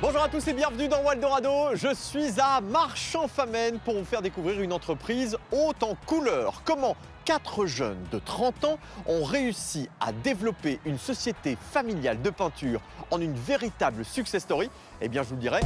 Bonjour à tous et bienvenue dans Waldorado. Je suis à Marchand-Famenne pour vous faire découvrir une entreprise haute en couleurs. Comment 4 jeunes de 30 ans ont réussi à développer une société familiale de peinture en une véritable success story? Eh bien, je vous le dirai.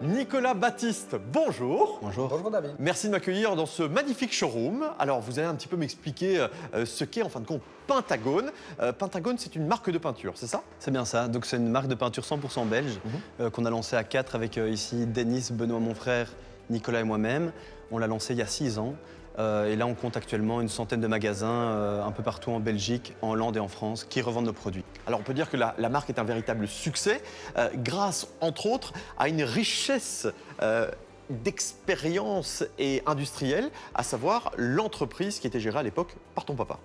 Nicolas Baptiste, bonjour. Bonjour. Bonjour David. Merci de m'accueillir dans ce magnifique showroom. Alors, vous allez un petit peu m'expliquer ce qu'est en fin de compte Pentagone. Pentagone, c'est une marque de peinture, c'est ça? C'est bien ça. Donc c'est une marque de peinture 100% belge qu'on a lancée à 4 avec ici Denis, Benoît, mon frère, Nicolas et moi-même. On l'a lancée il y a 6 ans. Et là, on compte actuellement une centaine de magasins un peu partout en Belgique, en Hollande et en France qui revendent nos produits. Alors on peut dire que la marque est un véritable succès grâce, entre autres, à une richesse d'expérience et industrielle, à savoir l'entreprise qui était gérée à l'époque par ton papa.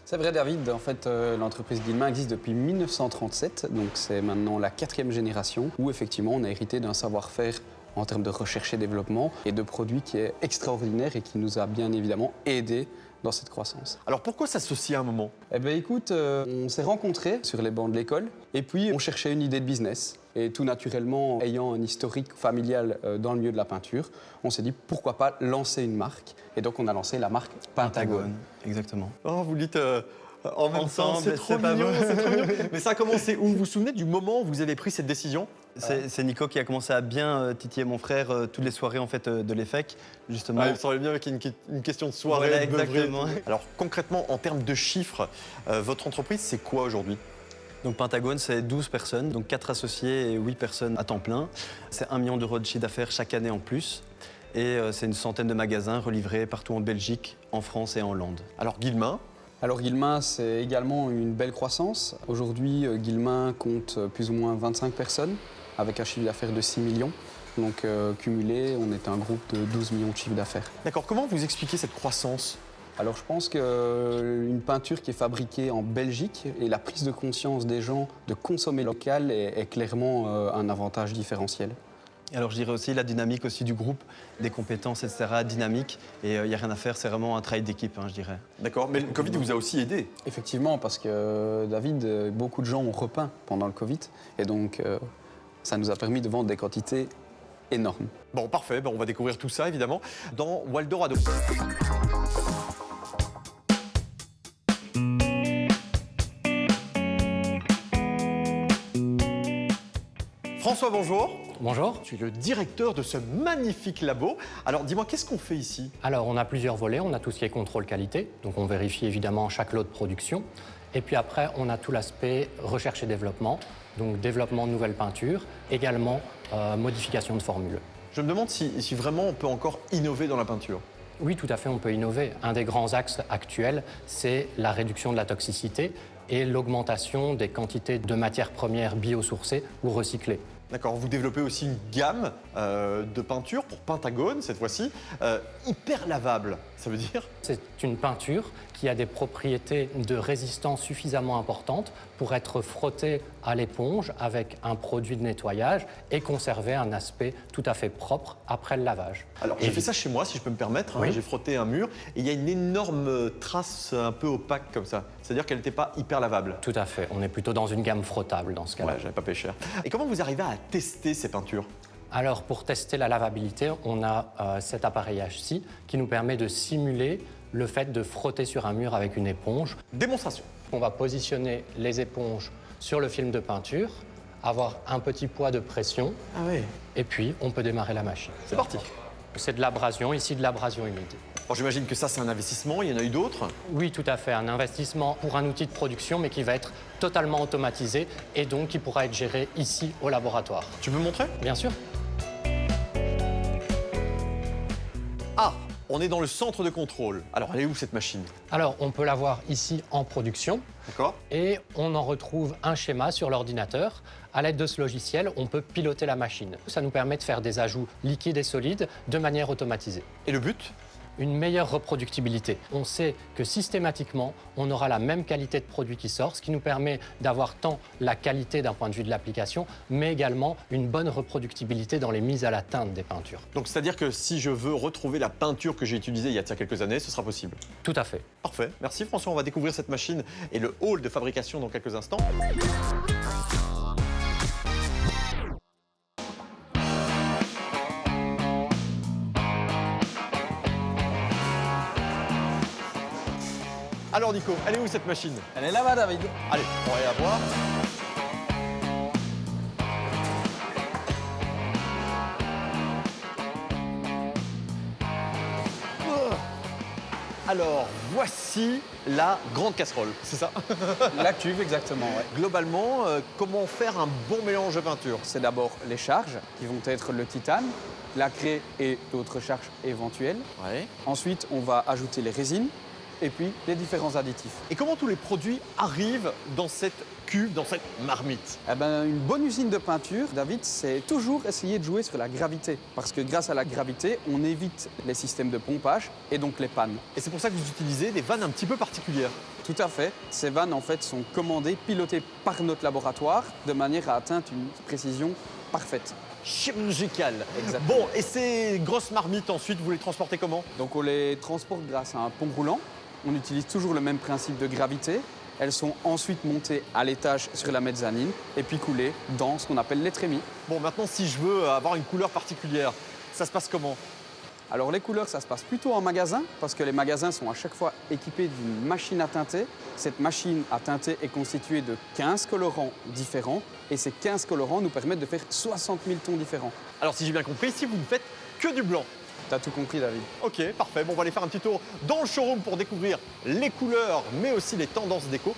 C'est vrai David, en fait l'entreprise Guillemin existe depuis 1937, donc c'est maintenant la 4e génération où effectivement on a hérité d'un savoir-faire en termes de recherche et développement et de produits qui est extraordinaire et qui nous a bien évidemment aidés dans cette croissance. Alors pourquoi s'associer à un moment? Eh bien écoute, on s'est rencontrés sur les bancs de l'école et puis on cherchait une idée de business. Et tout naturellement, ayant un historique familial dans le milieu de la peinture, on s'est dit pourquoi pas lancer une marque. Et donc on a lancé la marque Pentagone. Exactement. Oh, vous dites en même temps, Ensemble, c'est trop pas mignon, beau. c'est trop mignon. Mais ça a commencé où? Vous vous souvenez du moment où vous avez pris cette décision? C'est Nico qui a commencé à bien titiller mon frère toutes les soirées en fait, de l'EFEC, justement. Il me semblait bien avec une question de soirée. Voilà, de beuverie. exactement. Alors concrètement, en termes de chiffres, votre entreprise, c'est quoi aujourd'hui? Donc Pentagone, c'est 12 personnes, donc 4 associés et 8 personnes à temps plein. C'est 1 million d'euros de chiffre d'affaires chaque année en plus. Et c'est une centaine de magasins relivrés partout en Belgique, en France et en Hollande. Alors Guillemin, Alors Guillemin, c'est également une belle croissance. Aujourd'hui, Guillemin compte plus ou moins 25 personnes avec un chiffre d'affaires de 6 millions. Donc cumulé, on est un groupe de 12 millions de chiffre d'affaires. d'accord, comment vous expliquez cette croissance? Alors je pense qu'une peinture qui est fabriquée en Belgique et la prise de conscience des gens de consommer local est clairement un avantage différentiel. Alors je dirais aussi la dynamique aussi du groupe, des compétences, etc. dynamique. Et il n'y a rien à faire, c'est vraiment un travail d'équipe, je dirais. D'accord, mais le Covid vous a aussi aidé. Effectivement, parce que David, beaucoup de gens ont repeint pendant le Covid. Et donc ça nous a permis de vendre des quantités énormes. Bon, parfait, on va découvrir tout ça évidemment dans Waldorado. François, bonjour. Bonjour. Tu es le directeur de ce magnifique labo. Alors dis-moi, qu'est-ce qu'on fait ici? Alors, on a plusieurs volets. On a tout ce qui est contrôle qualité. Donc, on vérifie évidemment chaque lot de production. Et puis après, on a tout l'aspect recherche et développement. Donc, développement de nouvelles peintures. Également, modification de formules. Je me demande si vraiment on peut encore innover dans la peinture. Oui, tout à fait, on peut innover. Un des grands axes actuels, c'est la réduction de la toxicité et l'augmentation des quantités de matières premières biosourcées ou recyclées. D'accord, vous développez aussi une gamme de peinture pour Pentagone cette fois-ci, hyper lavable, ça veut dire? C'est une peinture qui a des propriétés de résistance suffisamment importantes pour être frottée à l'éponge avec un produit de nettoyage et conserver un aspect tout à fait propre après le lavage. Alors j'ai fait ça chez moi, si je peux me permettre, Oui. j'ai frotté un mur et il y a une énorme trace un peu opaque comme ça, c'est-à-dire qu'elle n'était pas hyper lavable. Tout à fait, on est plutôt dans une gamme frottable dans ce cas-là. Ouais, j'avais pas payé cher. Et comment vous arrivez à tester ces peintures? Alors pour tester la lavabilité, on a cet appareillage-ci qui nous permet de simuler le fait de frotter sur un mur avec une éponge. Démonstration. On va positionner les éponges sur le film de peinture, avoir un petit poids de pression Ah ouais. et puis on peut démarrer la machine. C'est parti. C'est de l'abrasion, ici de l'abrasion humide. Bon, j'imagine que ça c'est un investissement, il y en a eu d'autres. Oui, tout à fait, un investissement pour un outil de production mais qui va être totalement automatisé et donc qui pourra être géré ici au laboratoire. Tu peux me montrer? Bien sûr. Ah, on est dans le centre de contrôle. Alors elle est où cette machine? Alors on peut la voir ici en production. D'accord. Et on en retrouve un schéma sur l'ordinateur. À l'aide de ce logiciel, on peut piloter la machine. Ça nous permet de faire des ajouts liquides et solides de manière automatisée. Et le but? une meilleure reproductibilité. On sait que systématiquement, on aura la même qualité de produit qui sort, ce qui nous permet d'avoir tant la qualité d'un point de vue de l'application, mais également une bonne reproductibilité dans les mises à la teinte des peintures. Donc c'est-à-dire que si je veux retrouver la peinture que j'ai utilisée il y a de ça quelques années, ce sera possible. Tout à fait. Parfait. Merci François, on va découvrir cette machine et le hall de fabrication dans quelques instants. Alors Nico, elle est où cette machine? Elle est là-bas, David. Allez, on va aller la voir. Alors, voici la grande casserole, c'est ça? La cuve, exactement, ouais. Globalement, comment faire un bon mélange de peinture? C'est d'abord les charges, qui vont être le titane, la craie et d'autres charges éventuelles. Ouais. Ensuite, on va ajouter les résines et puis les différents additifs. Et comment tous les produits arrivent dans cette cuve, dans cette marmite? Eh ben, une bonne usine de peinture, David, c'est toujours essayer de jouer sur la gravité. Parce que grâce à la gravité, on évite les systèmes de pompage et donc les pannes. Et c'est pour ça que vous utilisez des vannes un petit peu particulières. Tout à fait. Ces vannes, en fait, sont commandées, pilotées par notre laboratoire de manière à atteindre une précision parfaite. Chirurgicales. Exactement. Bon, et ces grosses marmites, ensuite, vous les transportez comment? Donc on les transporte grâce à un pont roulant. On utilise toujours le même principe de gravité. Elles sont ensuite montées à l'étage sur la mezzanine et puis coulées dans ce qu'on appelle les trémies. Bon, maintenant, si je veux avoir une couleur particulière, ça se passe comment? Alors les couleurs, ça se passe plutôt en magasin parce que les magasins sont à chaque fois équipés d'une machine à teinter. Cette machine à teinter est constituée de 15 colorants différents et ces 15 colorants nous permettent de faire 60 000 tons différents. Alors, si j'ai bien compris, ici, vous ne faites que du blanc. T'as tout compris, David. Ok, parfait. Bon, on va aller faire un petit tour dans le showroom pour découvrir les couleurs, mais aussi les tendances déco.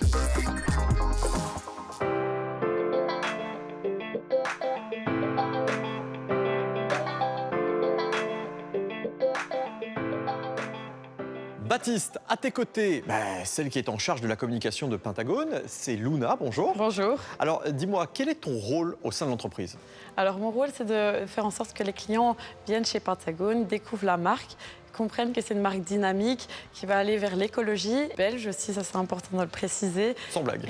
Baptiste, à tes côtés, celle qui est en charge de la communication de Pentagone, c'est Luna. Bonjour. Bonjour. Alors, dis-moi, quel est ton rôle au sein de l'entreprise? Alors mon rôle, c'est de faire en sorte que les clients viennent chez Pentagone, découvrent la marque, comprennent que c'est une marque dynamique qui va aller vers l'écologie. Belge aussi, ça c'est important de le préciser. Sans blague.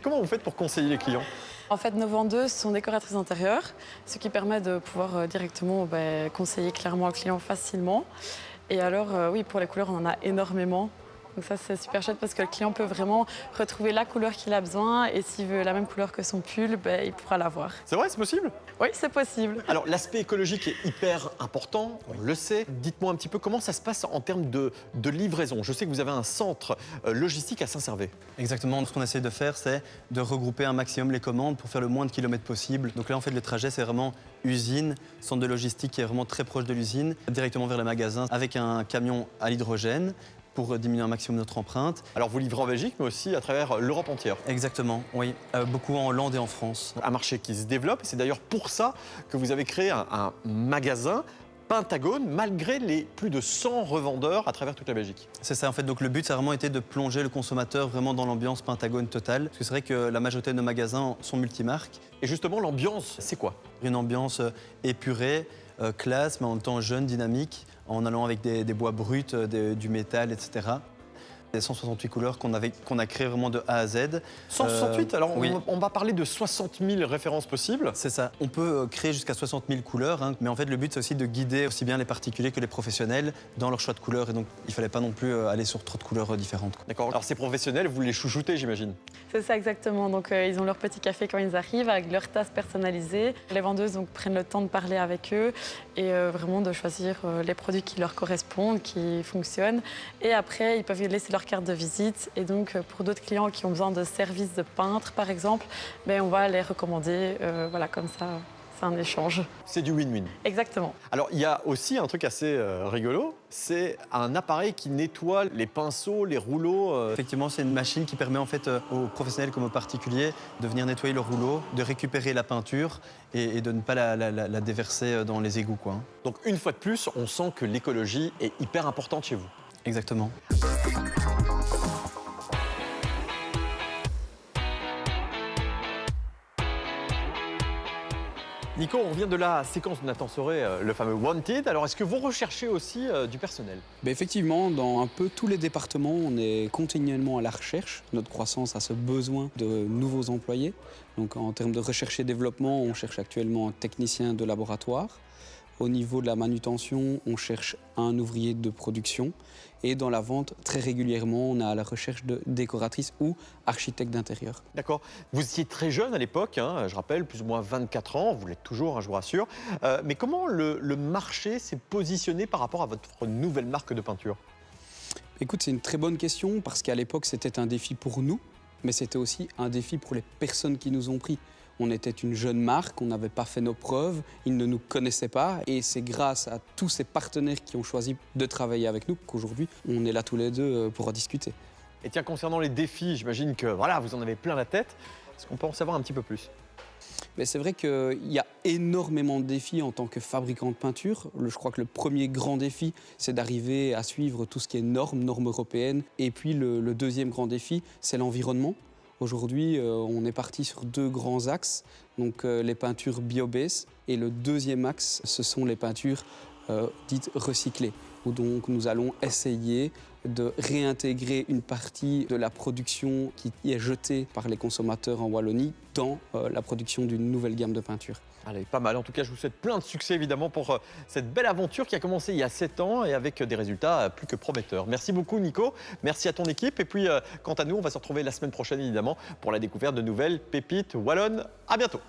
Comment vous faites pour conseiller les clients? En fait, nos vendeuses sont décoratrices intérieures, ce qui permet de pouvoir directement conseiller clairement le client facilement. Et alors, oui, pour les couleurs, on en a énormément. Donc ça, c'est super chouette parce que le client peut vraiment retrouver la couleur qu'il a besoin et s'il veut la même couleur que son pull, il pourra l'avoir. C'est vrai, c'est possible? Oui, c'est possible. Alors, l'aspect écologique est hyper important, on le sait. Dites-moi un petit peu comment ça se passe en termes de livraison. Je sais que vous avez un centre logistique à Saint-Servais. Exactement, ce qu'on essaie de faire, c'est de regrouper un maximum les commandes pour faire le moins de kilomètres possible. Donc là, en fait, le trajet, c'est vraiment usine, centre de logistique qui est vraiment très proche de l'usine, directement vers les magasins avec un camion à l'hydrogène pour diminuer un maximum notre empreinte. Alors, vous livrez en Belgique, mais aussi à travers l'Europe entière. Exactement, oui. Beaucoup en Hollande et en France. Un marché qui se développe, et c'est d'ailleurs pour ça que vous avez créé un magasin Pentagone, malgré les plus de 100 revendeurs à travers toute la Belgique. C'est ça, en fait. Donc le but, ça a vraiment été de plonger le consommateur vraiment dans l'ambiance Pentagone totale. Parce que c'est vrai que la majorité de nos magasins sont multimarques. Et justement, l'ambiance, c'est quoi? Une ambiance épurée, classe, mais en même temps jeune, dynamique, en allant avec des bois bruts, du métal, etc. Des 168 couleurs qu'on a créées vraiment de A à Z. 168, alors oui. on va parler de 60 000 références possibles. C'est ça. On peut créer jusqu'à 60 000 couleurs, hein, mais en fait le but c'est aussi de guider aussi bien les particuliers que les professionnels dans leur choix de couleurs. Et donc il ne fallait pas non plus aller sur trop de couleurs différentes. D'accord. Alors ces professionnels, vous les chouchoutez, j'imagine. C'est ça exactement. Donc ils ont leur petit café quand ils arrivent avec leur tasse personnalisée. Les vendeuses donc, prennent le temps de parler avec eux et vraiment de choisir les produits qui leur correspondent, qui fonctionnent. Et après, ils peuvent laisser leur carte de visite. Et donc pour d'autres clients qui ont besoin de services de peintre, par exemple, on va les recommander. Voilà, comme ça, c'est un échange. C'est du win-win. Exactement. Alors il y a aussi un truc assez rigolo, c'est un appareil qui nettoie les pinceaux, les rouleaux. Effectivement, c'est une machine qui permet en fait aux professionnels comme aux particuliers de venir nettoyer le rouleau, de récupérer la peinture et de ne pas la déverser dans les égouts, quoi. Donc une fois de plus, on sent que l'écologie est hyper importante chez vous. Exactement. Nico, on revient de la séquence de Nathan Soré, le fameux Wanted. Alors, est-ce que vous recherchez aussi du personnel? Effectivement, dans un peu tous les départements, on est continuellement à la recherche. Notre croissance a ce besoin de nouveaux employés. Donc en termes de recherche et développement, on cherche actuellement un technicien de laboratoire. Au niveau de la manutention, on cherche un ouvrier de production. Et dans la vente, très régulièrement, on est à la recherche de décoratrices ou architectes d'intérieur. D'accord. Vous étiez très jeune à l'époque, hein, je rappelle, plus ou moins 24 ans. Vous l'êtes toujours, hein, je vous rassure. Mais comment le marché s'est positionné par rapport à votre nouvelle marque de peinture? Écoute, c'est une très bonne question parce qu'à l'époque, c'était un défi pour nous, mais c'était aussi un défi pour les personnes qui nous ont pris. On était une jeune marque, on n'avait pas fait nos preuves, ils ne nous connaissaient pas et c'est grâce à tous ces partenaires qui ont choisi de travailler avec nous qu'aujourd'hui, on est là tous les deux pour en discuter. Et tiens, concernant les défis, j'imagine que voilà, vous en avez plein la tête. Est-ce qu'on peut en savoir un petit peu plus? Mais c'est vrai qu'il y a énormément de défis en tant que fabricant de peinture. Je crois que le premier grand défi, c'est d'arriver à suivre tout ce qui est normes européennes. Et puis le deuxième grand défi, c'est l'environnement. Aujourd'hui, on est parti sur deux grands axes, donc les peintures bio-based et le deuxième axe, ce sont les peintures dites recyclées, où donc nous allons essayer de réintégrer une partie de la production qui est jetée par les consommateurs en Wallonie dans la production d'une nouvelle gamme de peinture. Allez, pas mal. En tout cas, je vous souhaite plein de succès évidemment pour cette belle aventure qui a commencé il y a 7 ans et avec des résultats plus que prometteurs. Merci beaucoup Nico, merci à ton équipe et puis quant à nous, on va se retrouver la semaine prochaine évidemment pour la découverte de nouvelles pépites wallonnes. À bientôt.